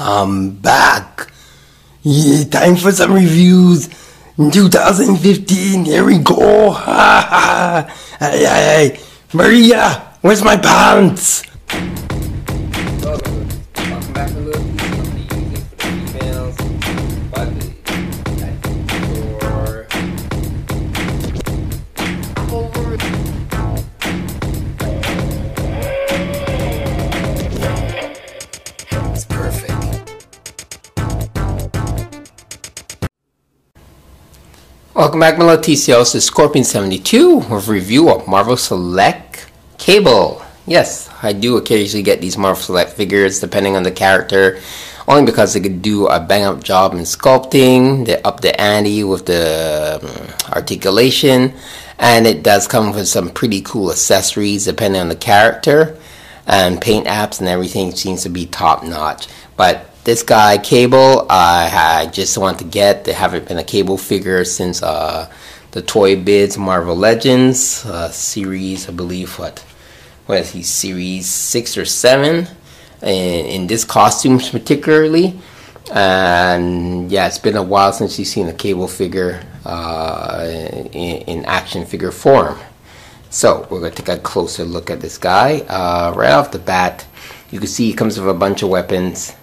I'm back. Yeah, time for some reviews. In 2015, here we go. Ha ha. Hey, hey, hey. Maria, where's my pants? Welcome back to Little Piece Company using for the females, but it's perfect. Welcome back, my little TCLs, to Scorpion72 with review of Marvel Select Cable. Yes, I do occasionally get these Marvel Select figures depending on the character, only because they could do a bang up job in sculpting. They up the ante with the articulation, and it does come with some pretty cool accessories depending on the character, and paint apps and everything seems to be top notch. But this guy Cable, I just want to get. There haven't been a Cable figure since the Toy Biz Marvel Legends series, I believe. What is he, series 6 or 7, in this costume particularly. And yeah, it's been a while since you've seen a Cable figure in action figure form. So we're going to take a closer look at this guy. Right off the bat, you can see he comes with a bunch of weapons.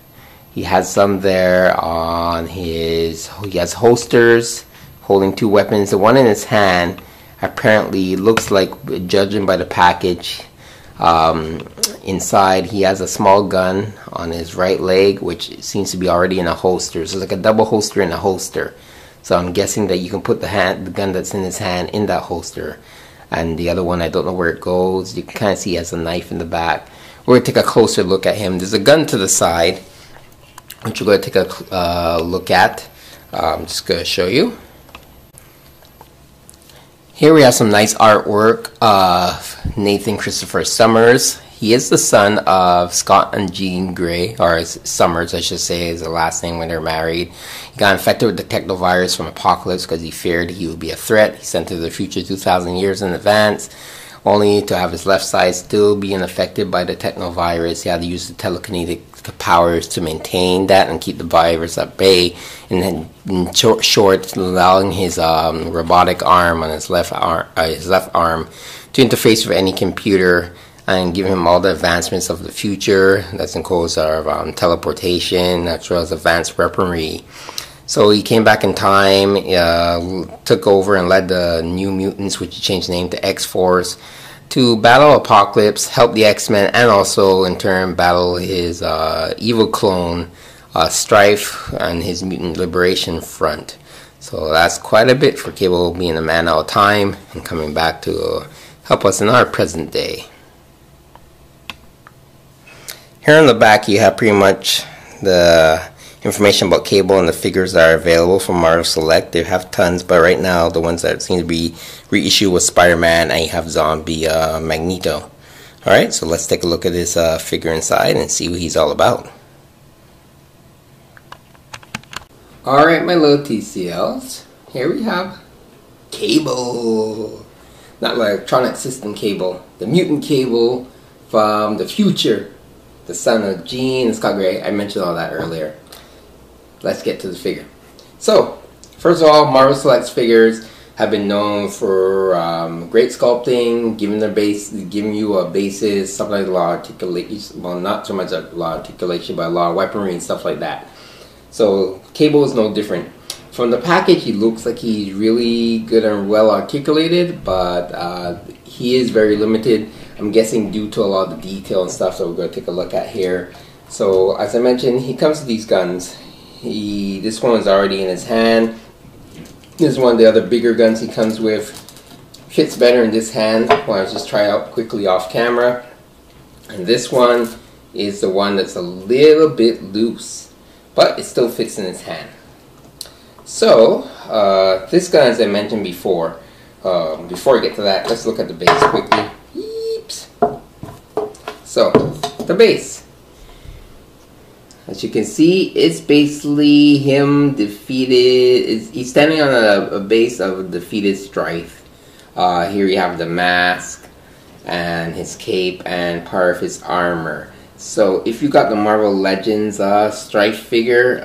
He has some there on his, he has holsters holding 2 weapons. The one in his hand apparently looks like, judging by the package, inside he has a small gun on his right leg, which seems to be already in a holster. So it's like a double holster in a holster. So I'm guessing that you can put the gun that's in his hand in that holster. And the other one, I don't know where it goes. You can kind of see he has a knife in the back. We're going to take a closer look at him. There's a gun to the side, which we're going to take a look at. I'm just going to show you. Here we have some nice artwork of Nathan Christopher Summers. He is the son of Scott and Jean Grey, or Summers I should say is the last name when they're married. He got infected with the technovirus from Apocalypse because he feared he would be a threat. He sent to the future 2,000 years in advance, only to have his left side still being affected by the technovirus. He had to use the telekinetic powers to maintain that and keep the virus at bay, and then in short, allowing his robotic arm on his left arm to interface with any computer and give him all the advancements of the future. That's includes our teleportation as well as advanced weaponry. So he came back in time, took over and led the New Mutants, which he changed the name to X-Force, to battle Apocalypse, help the X-Men, and also in turn battle his evil clone, Strife, and his Mutant Liberation Front. So that's quite a bit for Cable being a man out of time and coming back to help us in our present day. Here on the back you have pretty much the information about Cable and the figures that are available from Marvel Select. They have tons, but right now the ones that seem to be reissued with Spider-Man, and you have Zombie Magneto. Alright, so let's take a look at this figure inside and see what he's all about. Alright, my little TCLs, here we have Cable. Not electronic system Cable, the mutant Cable from the future, the son of Jean and Scott Grey. I mentioned all that earlier. Let's get to the figure. So, first of all, Marvel Select's figures have been known for great sculpting, giving you a basis, sometimes a lot of articulation. Well, not so much a lot of articulation, but a lot of weaponry and stuff like that. So, Cable is no different. From the package, he looks like he's really good and well articulated, but he is very limited. I'm guessing due to a lot of the detail and stuff that we're going to take a look at here. So, as I mentioned, he comes with these guns. This one is already in his hand. This is one of the other bigger guns he comes with. Fits better in this hand. Well, I'll just try out quickly off camera. And this one is the one that's a little bit loose, but it still fits in his hand. So, this gun, as I mentioned before, before I get to that, let's look at the base quickly. Yeeps. So, the base. As you can see, it's basically him defeated. He's standing on a base of a defeated Strife. Here you have the mask and his cape and part of his armor. So if you got the Marvel Legends Strife figure,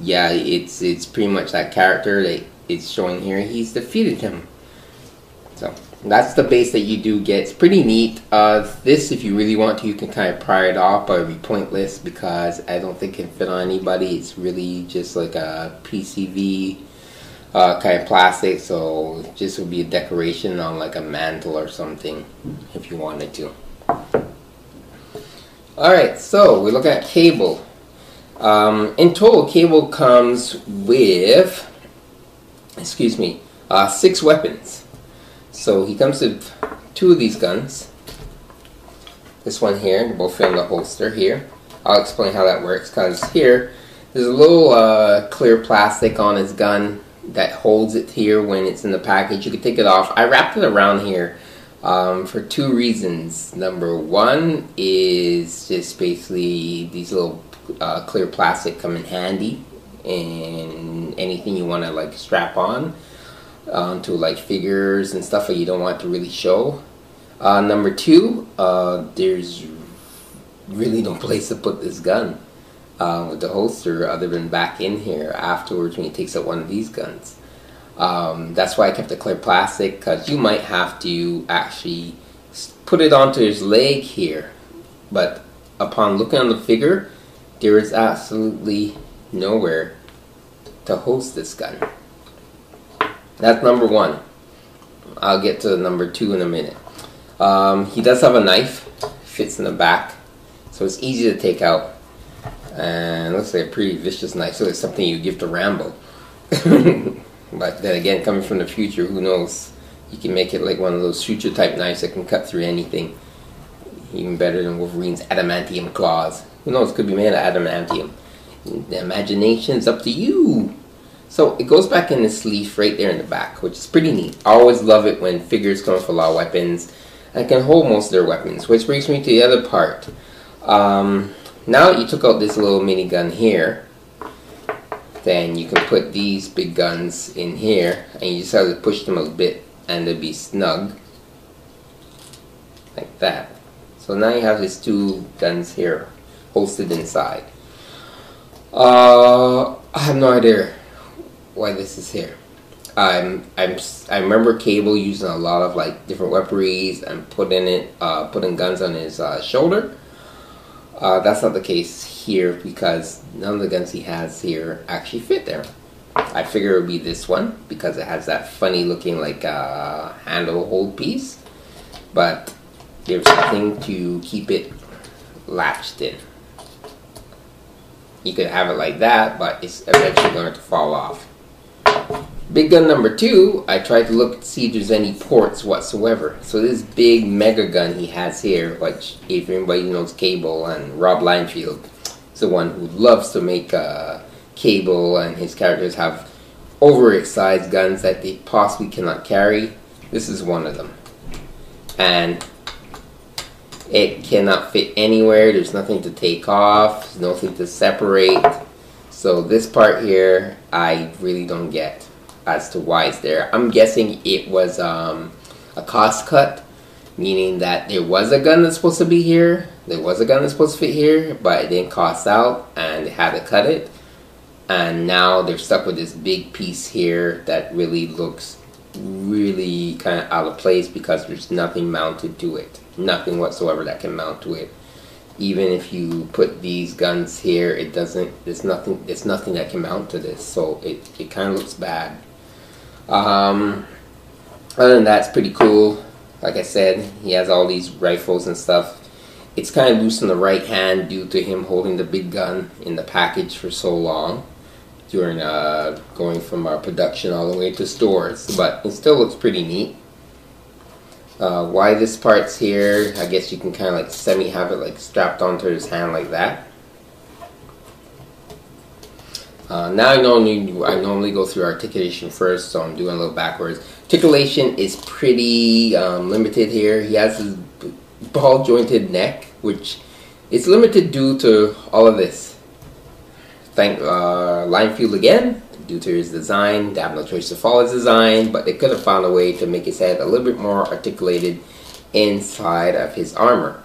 yeah, it's pretty much that character that it's showing here. He's defeated him. So that's the base that you do get. It's pretty neat. This, if you really want to, you can kind of pry it off, but it would be pointless because I don't think it can fit on anybody. It's really just like a PCV kind of plastic, so it just would be a decoration on like a mantle or something if you wanted to. Alright, so we look at Cable. In total, Cable comes with, 6 weapons. So he comes with 2 of these guns. This one here, they're both in the holster here. I'll explain how that works, because here, there's a little clear plastic on his gun that holds it here when it's in the package. You can take it off. I wrapped it around here for 2 reasons. Number 1 is just basically these little clear plastic come in handy in anything you want to like strap on onto like figures and stuff that you don't want to really show. Number 2, there's really no place to put this gun with the holster other than back in here afterwards when he takes out one of these guns. That's why I kept the clear plastic, because you might have to actually put it onto his leg here, but upon looking on the figure, there is absolutely nowhere to host this gun. That's number 1. I'll get to number 2 in a minute. He does have a knife, fits in the back, so it's easy to take out, and looks like a pretty vicious knife, so it's something you give to Rambo. But then again, coming from the future, who knows? You can make it like one of those future type knives that can cut through anything. Even better than Wolverine's adamantium claws. Who knows, it could be made of adamantium. The imagination's up to you. So it goes back in the sleeve right there in the back, which is pretty neat. I always love it when figures come with a lot of weapons and can hold most of their weapons, which brings me to the other part. Now that you took out this little minigun here, then you can put these big guns in here, and you just have to push them a bit and they'll be snug like that. So now you have his 2 guns here holstered inside. I have no idea why this is here. I remember Cable using a lot of like different weaponries and putting guns on his shoulder. That's not the case here because none of the guns he has here actually fit there. I figure it would be this one because it has that funny looking like handle hold piece, but there's nothing to keep it latched in. You could have it like that, but it's eventually going to fall off. Big gun number 2, I tried to look to see if there's any ports whatsoever. So this big mega gun he has here, which if anybody knows Cable and Rob Liefeld, is the one who loves to make Cable and his characters have oversized guns that they possibly cannot carry. This is one of them. And it cannot fit anywhere. There's nothing to take off. There's nothing to separate. So this part here, I really don't get as to why it's there. I'm guessing it was a cost cut, meaning that there was a gun that's supposed to be here, there was a gun that's supposed to fit here, but it didn't cost out and they had to cut it, and now they're stuck with this big piece here that really looks really kind of out of place because there's nothing mounted to it, nothing whatsoever that can mount to it. Even if you put these guns here, it doesn't, there's nothing that can mount to this, so it kind of looks bad. Other than that, it's pretty cool. Like I said, he has all these rifles and stuff. It's kind of loose in the right hand due to him holding the big gun in the package for so long during going from our production all the way to stores, but it still looks pretty neat. Why this part's here, I guess you can kind of like semi have it like strapped onto his hand like that. Now I normally go through articulation first, so I'm doing a little backwards. Articulation is pretty limited here. He has his ball jointed neck, which is limited due to all of this. Thank Liefeld again, due to his design. They have no choice to follow his design, but they could have found a way to make his head a little bit more articulated inside of his armor.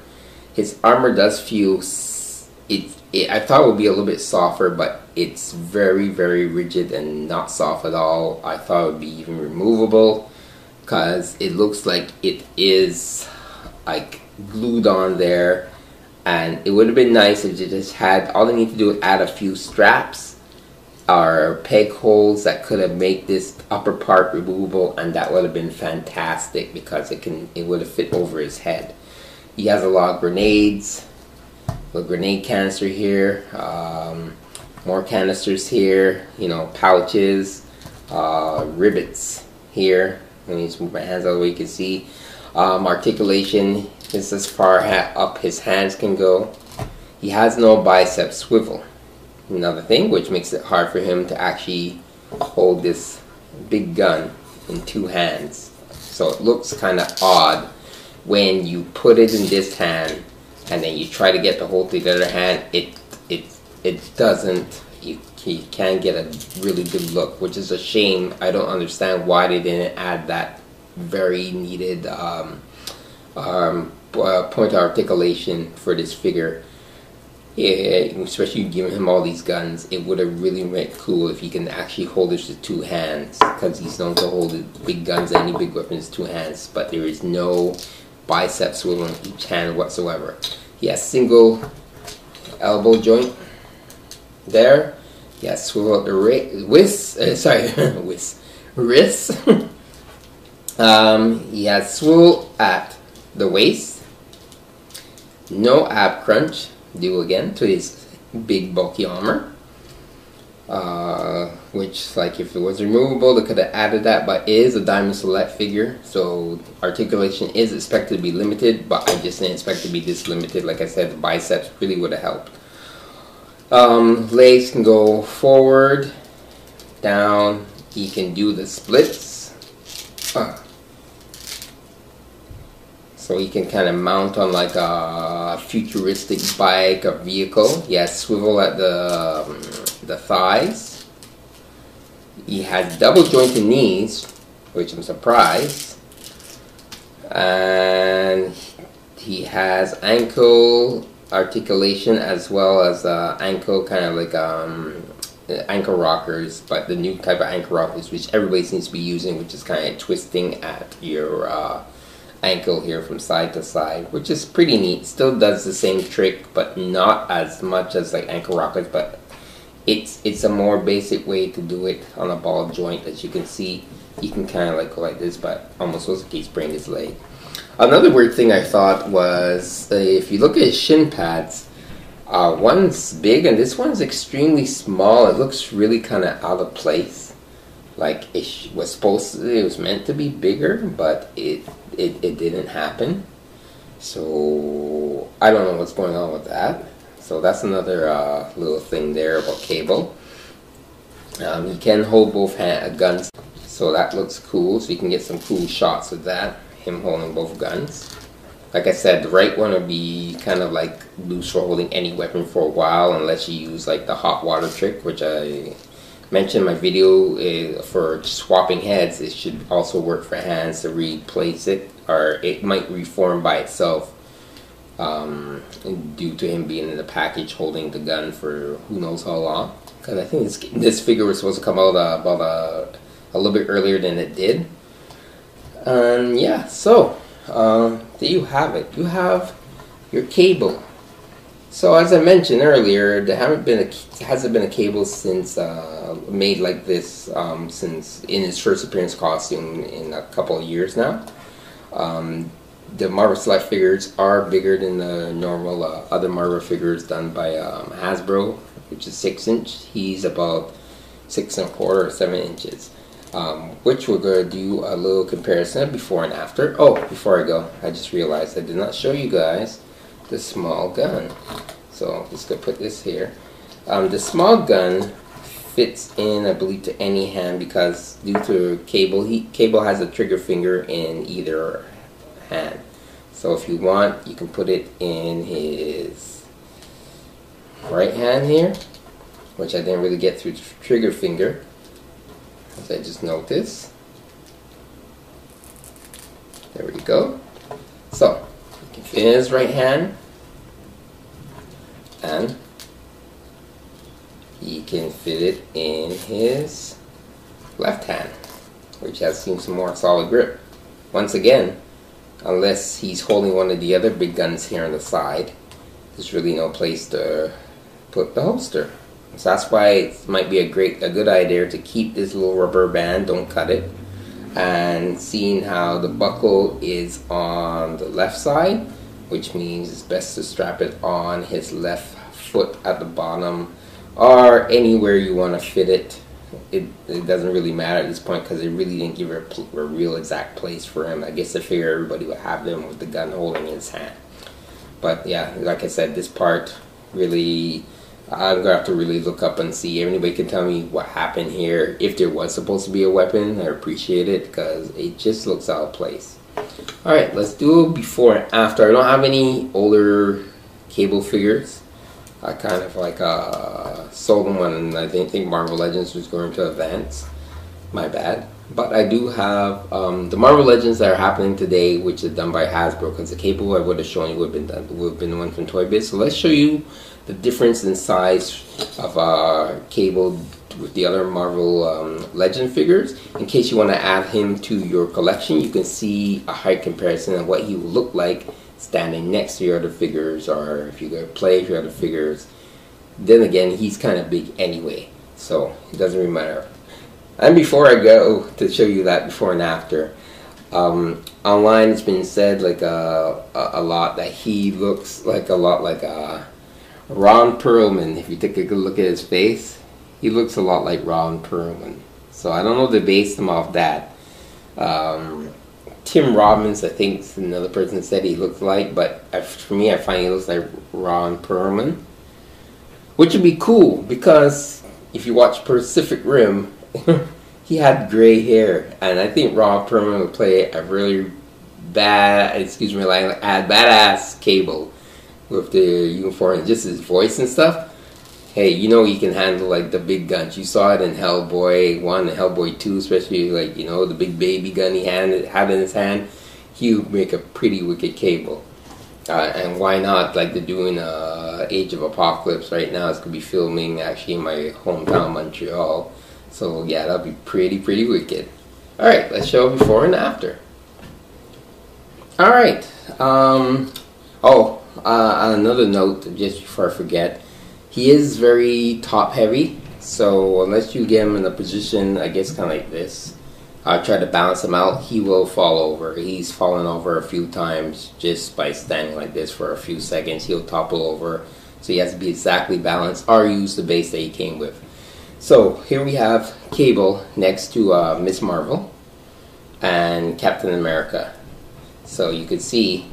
His armor does feel I thought it would be a little bit softer, but it's very, very rigid and not soft at all. I thought it would be even removable because it looks like it is like glued on there, and it would have been nice if you just had, all they need to do is add a few straps or peg holes that could have made this upper part removable, and that would have been fantastic because it would have fit over his head. He has a lot of grenades, a grenade canister here, more canisters here, you know, pouches, rivets here. Let me just move my hands out of the way you can see. Articulation is as far up his hands can go. He has no bicep swivel. Another thing which makes it hard for him to actually hold this big gun in two hands. So it looks kind of odd when you put it in this hand and then you try to get the hold to the other hand. It doesn't, you can't get a really good look, which is a shame. I don't understand why they didn't add that very needed point of articulation for this figure. Yeah, especially giving him all these guns, it would have really made it cool if he can actually hold this with two hands, because he's known to hold big guns, any big weapons, two hands, but there is no bicep swivel in each hand whatsoever. He has single elbow joint there. He has swivel at the wrist. He has swivel at the waist. No ab crunch, due again to his big bulky armor. Which, like, if it was removable, they could have added that, but it is a Diamond Select figure, so articulation is expected to be limited, but I just didn't expect it to be this limited. Like I said, the biceps really would have helped. Legs can go forward, down. He can do the splits. So he can kind of mount on like a futuristic bike or vehicle. He has swivel at the thighs. He has double jointed knees, which I'm surprised. And he has ankle articulation as well as ankle kind of like ankle rockers, but the new type of ankle rockers which everybody seems to be using, which is kind of twisting at your ankle here from side to side, which is pretty neat. Still does the same trick, but not as much as like ankle rockers, but it's a more basic way to do it on a ball joint. As you can see, you can kind of like go like this, but almost looks like he's sprained his leg. Another weird thing I thought was if you look at his shin pads, one's big and this one's extremely small. It looks really kind of out of place. Like it was meant to be bigger, but it didn't happen. So I don't know what's going on with that. So that's another little thing there about Cable. He can hold both guns, so that looks cool. So you can get some cool shots of that, him holding both guns. Like I said, the right one would be kind of like loose for holding any weapon for a while, unless you use like the hot water trick, which I mentioned in my video for swapping heads. It should also work for hands to replace it, or it might reform by itself due to him being in the package holding the gun for who knows how long. Because I think this figure was supposed to come out about a little bit earlier than it did. And yeah, so there you have it. You have your Cable. So as I mentioned earlier, there hasn't been a Cable since made like this since in his first appearance costume in a couple of years now. The Marvel Select figures are bigger than the normal other Marvel figures done by Hasbro, which is 6-inch. He's about 6 1/4 or 7 inches. Which we're going to do a little comparison before and after. Oh, before I go, I just realized I did not show you guys the small gun. So I'm just going to put this here. The small gun fits in, I believe, to any hand because due to Cable, Cable has a trigger finger in either hand. So if you want, you can put it in his right hand here, which I didn't really get through the trigger finger, as I just noticed. There we go. So you can fit in his right hand, and he can fit it in his left hand, which has seems more solid grip. Once again, unless he's holding one of the other big guns here on the side, there's really no place to put the holster. So that's why it might be a good idea to keep this little rubber band, don't cut it. And seeing how the buckle is on the left side, which means it's best to strap it on his left foot at the bottom, or anywhere you want to fit it. It doesn't really matter at this point, because they really didn't give a real exact place for him. I guess I figure everybody would have them with the gun holding in his hand. But yeah, like I said, this part really, I'm gonna have to really look up and see. If anybody can tell me what happened here, if there was supposed to be a weapon, I appreciate it, because it just looks out of place. Alright, let's do a before and after. I don't have any older Cable figures. I kind of like sold them when I didn't think Marvel Legends was going to advance. My bad. But I do have the Marvel Legends that are happening today, which is done by Hasbro, because the Cable I would have shown you would have been the one from Toy Biz. So let's show you the difference in size of Cable with the other Marvel Legend figures. In case you want to add him to your collection, you can see a height comparison of what he will look like standing next to your other figures, or if you go play with your other figures. Then again, he's kind of big anyway, so it doesn't really matter. And before I go to show you that before and after, online it's been said like a lot that he looks like a lot like Ron Perlman. If you take a good look at his face, he looks a lot like Ron Perlman. So I don't know if they based him off that. Tim Robbins, I think, is another person that said he looks like, but for me, I find he looks like Ron Perlman, which would be cool, because if you watch Pacific Rim, he had gray hair, and I think Ron Perlman would play a really badass Cable with the uniform and just his voice and stuff. Hey, you know he can handle like the big guns. You saw it in Hellboy 1 and Hellboy 2, especially like, you know, the big baby gun he had in his hand. He would make a pretty wicked Cable. And why not, like they're doing Age of Apocalypse right now. It's going to be filming actually in my hometown, Montreal. So yeah, that'll be pretty wicked. Alright, let's show before and after. Alright, another note, just before I forget. He is very top heavy, so unless you get him in a position, I guess kind of like this, try to balance him out, he will fall over. He's fallen over a few times just by standing like this for a few seconds. He'll topple over, so he has to be exactly balanced or use the base that he came with. So here we have Cable next to Miss Marvel and Captain America. So you can see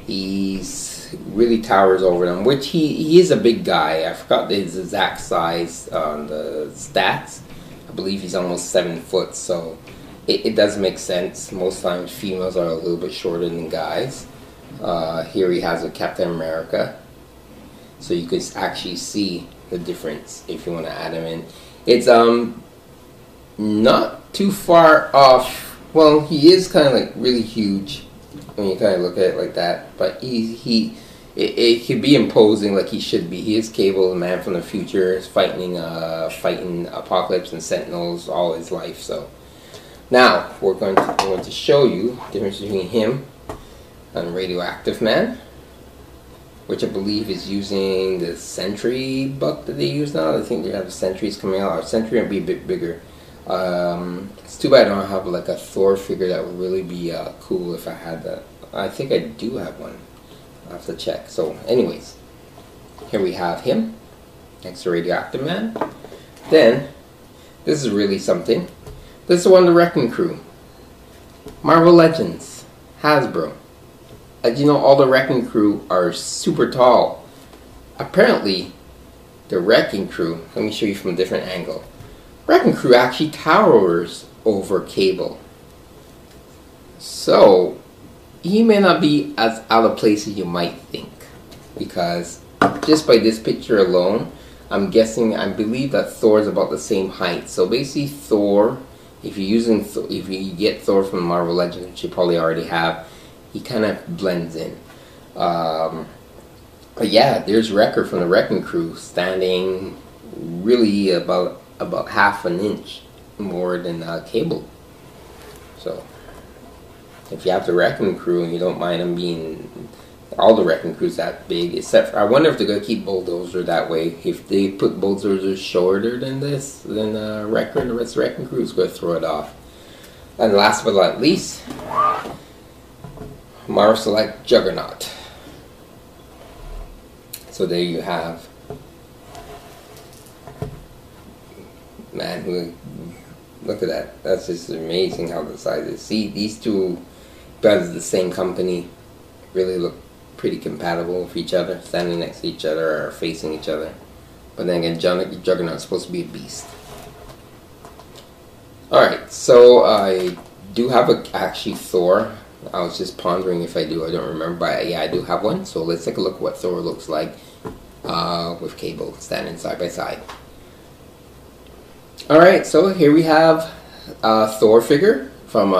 he's really towers over them, which he is a big guy. I forgot his exact size on the stats. I believe he's almost 7 foot, so it does make sense. Most times females are a little bit shorter than guys. Here he has a Captain America, so you can actually see the difference if you want to add him in. It's not too far off. Well, he is kind of like really huge when you kind of look at it like that, but it could be imposing like he should be. He is Cable, the man from the future, is fighting Apocalypse and Sentinels all his life. So now we're going to show you the difference between him and Radioactive Man, which I believe is using the Sentry buck that they use now. I think they have Sentries coming out. Our Sentry will be a bit bigger. It's too bad I don't have like a Thor figure. That would really be cool if I had that. I think I do have one. I'll have to check. So anyways, here we have him next to Radioactive Man. Then, this is really something. This is one of the Wrecking Crew. Marvel Legends. Hasbro. As you know, all the Wrecking Crew are super tall. Apparently, the Wrecking Crew, let me show you from a different angle. Wrecking Crew actually towers over Cable. So, he may not be as out of place as you might think. Because, just by this picture alone, I believe that Thor is about the same height. So basically Thor, if you get Thor from Marvel Legends, which you probably already have, he kind of blends in. But yeah, there's Wrecker from the Wrecking Crew standing really about half an inch more than Cable. So if you have the Wrecking Crew and you don't mind them being all the Wrecking Crews that big, except for, I wonder if they're gonna keep Bulldozer that way. If they put Bulldozer shorter than this, than Wrecker, and the rest of the Wrecking Crew is gonna throw it off. And last but not least, Marvel Select Juggernaut. So there you have, man, look at that. That's just amazing how the size is. See, these two brands of the same company really look pretty compatible with each other, standing next to each other or facing each other. But then again, Juggernaut's supposed to be a beast. Alright, so I do have actually Thor. I was just pondering if I do, I don't remember, but yeah, I do have one. So let's take a look at what Thor looks like with Cable standing side by side. Alright, so here we have Thor figure from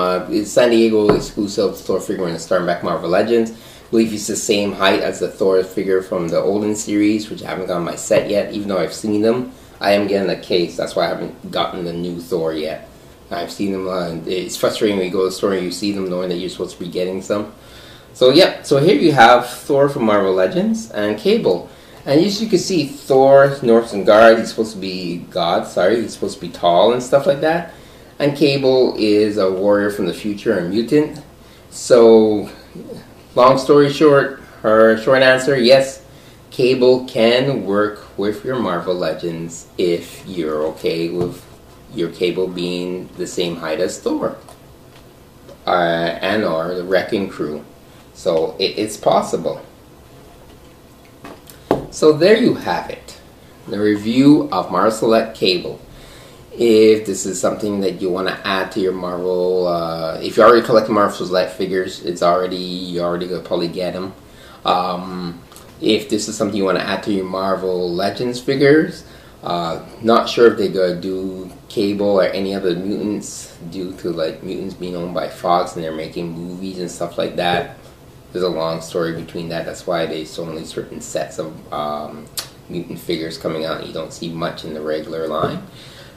San Diego exclusive Thor figure in the Starback Marvel Legends. I believe he's the same height as the Thor figure from the Olden series, which I haven't gotten my set yet, even though I've seen them. I am getting a case, that's why I haven't gotten the new Thor yet. I've seen them, it's frustrating when you go to the store and you see them knowing that you're supposed to be getting some. So yeah, so here you have Thor from Marvel Legends and Cable. And as you can see, Thor, Northgard, he's supposed to be God, he's supposed to be tall and stuff like that. And Cable is a warrior from the future, a mutant. So, long story short, her short answer, yes, Cable can work with your Marvel Legends if you're okay with your Cable being the same height as Thor and or the Wrecking Crew. So it's possible. So there you have it, the review of Marvel Select Cable. If this is something that you want to add to your Marvel, if you already collect Marvel Select figures, you're already gonna probably get them. If this is something you want to add to your Marvel Legends figures, not sure if they're gonna do Cable or any other mutants due to like mutants being owned by Fox and they're making movies and stuff like that. There's a long story between that. That's why there's only certain sets of mutant figures coming out and you don't see much in the regular line.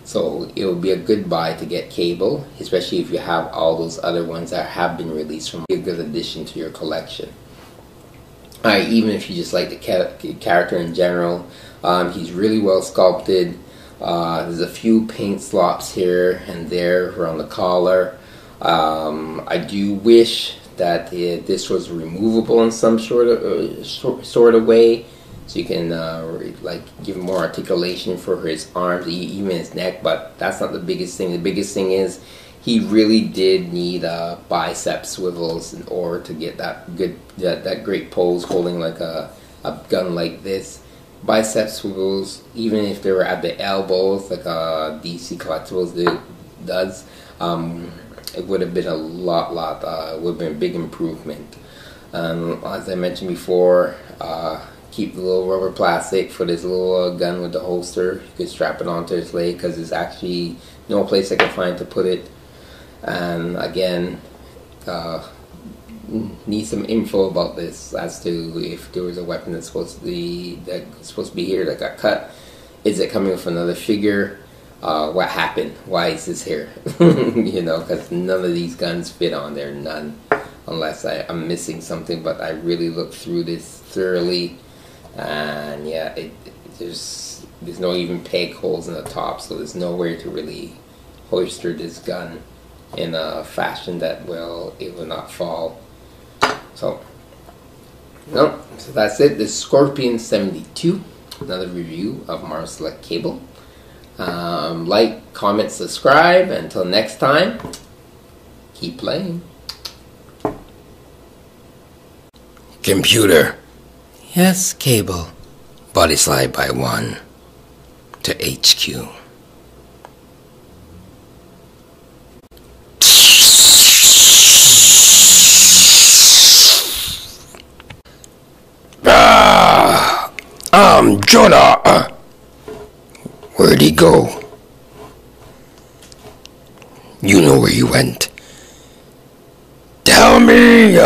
So it would be a good buy to get Cable, especially if you have all those other ones that have been released from a good addition to your collection. Alright, even if you just like the character in general, he's really well sculpted. There's a few paint slops here and there around the collar. I do wish that this was removable in some sort of way, so you can like give more articulation for his arms, even his neck. But that's not the biggest thing. The biggest thing is he really did need bicep swivels in order to get that great pose holding like a gun like this. Bicep swivels, even if they were at the elbows, like DC Collectibles does, it would have been a lot, would have been a big improvement. As I mentioned before, keep the little rubber plastic for this little gun with the holster. You could strap it onto his leg because there's actually no place I can find to put it. And again, need some info about this as to if there was a weapon that's supposed to be here that got cut. Is it coming with another figure? What happened? Why is this here? You know, because none of these guns fit on there, none, unless I'm missing something. But I really looked through this thoroughly, and yeah, there's no even peg holes in the top, so there's nowhere to really holster this gun in a fashion that it will not fall. So, no, so that's it. This Scorpion 72, another review of Marvel Select Cable. Like, comment, subscribe. Until next time, keep playing. Computer. Yes, Cable. Body slide by 1 to HQ. Jonah. Where'd he go? You know where he went. Tell me!